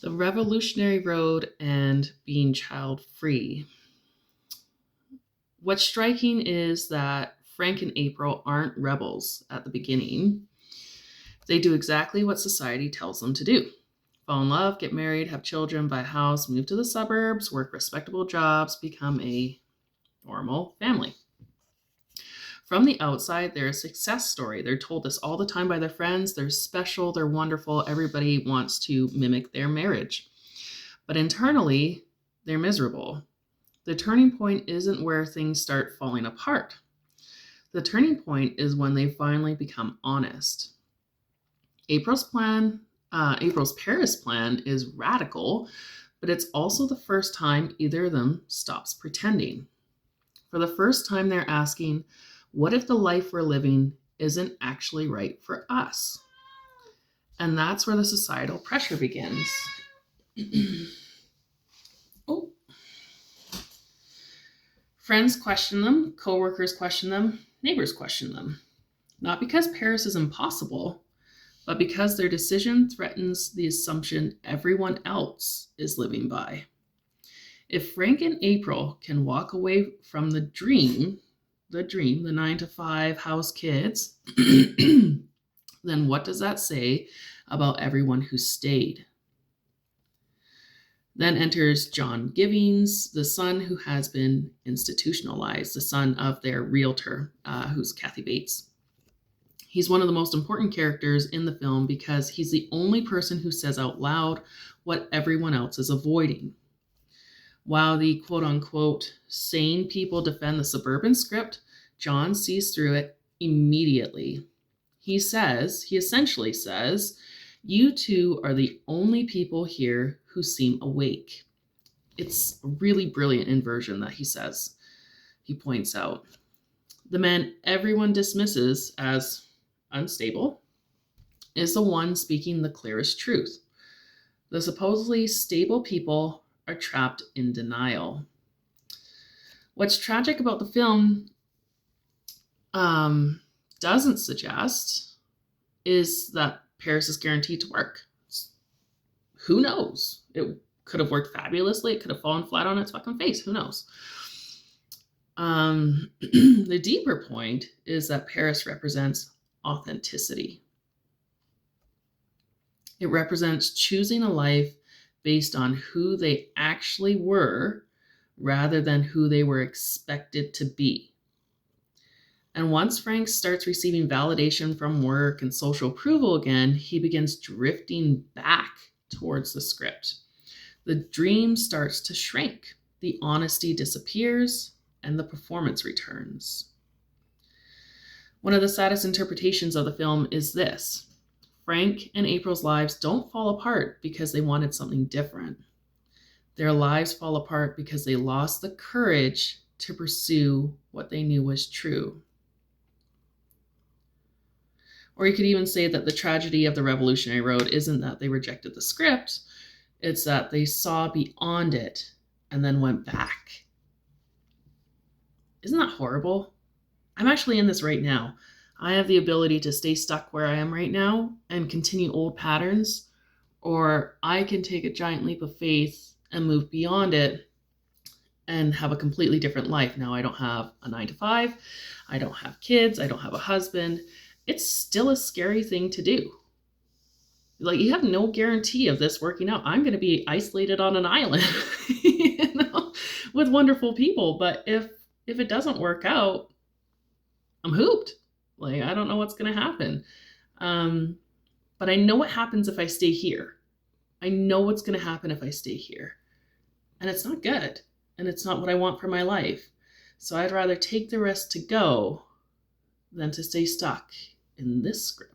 The Revolutionary Road and being child free. What's striking is that Frank and April aren't rebels at the beginning. They do exactly what society tells them to do: fall in love, get married, have children, buy a house, move to the suburbs, work respectable jobs, become a normal family. From the outside, they're a success story. They're told this all the time by their friends. They're special, they're wonderful. Everybody wants to mimic their marriage. But internally, they're miserable. The turning point isn't where things start falling apart. The turning point is when they finally become honest. April's plan, April's Paris plan is radical, but it's also the first time either of them stops pretending. For the first time, they're asking, what if the life we're living isn't actually right for us? And that's where the societal pressure begins. Oh. Friends question them, coworkers question them, neighbors question them. Not because Paris is impossible, but because their decision threatens the assumption everyone else is living by. If Frank and April can walk away from the 9 to 5 house kids, then what does that say about everyone who stayed? Then enters John Givings, the son who has been institutionalized, the son of their realtor, who's Kathy Bates. He's one of the most important characters in the film because he's the only person who says out loud what everyone else is avoiding. While the quote-unquote sane people defend the suburban script, John sees through it immediately. He essentially says, you two are the only people here who seem awake. It's a really brilliant inversion that he says. He points out. The man everyone dismisses as unstable is the one speaking the clearest truth. The supposedly stable people are trapped in denial. What's tragic about the film doesn't suggest is that Paris is guaranteed to work. Who knows? It could have worked fabulously. It could have fallen flat on its fucking face. Who knows? The deeper point is that Paris represents authenticity. It represents choosing a life based on who they actually were rather than who they were expected to be. And once Frank starts receiving validation from work and social approval again, he begins drifting back towards the script. The dream starts to shrink, the honesty disappears, and the performance returns. One of the saddest interpretations of the film is this: Frank and April's lives don't fall apart because they wanted something different. Their lives fall apart because they lost the courage to pursue what they knew was true. Or you could even say that the tragedy of the Revolutionary Road isn't that they rejected the script, it's that they saw beyond it and then went back. Isn't that horrible? I'm actually in this right now. I have the ability to stay stuck where I am right now and continue old patterns, or I can take a giant leap of faith and move beyond it and have a completely different life. Now, I don't have a 9 to 5. I don't have kids. I don't have a husband. It's still a scary thing to do. Like, you have no guarantee of this working out. I'm going to be isolated on an island, with wonderful people. But if it doesn't work out, I'm hooped. Like, I don't know what's going to happen. But I know what happens if I stay here. I know what's going to happen if I stay here. And it's not good. And it's not what I want for my life. So I'd rather take the risk to go than to stay stuck in this script.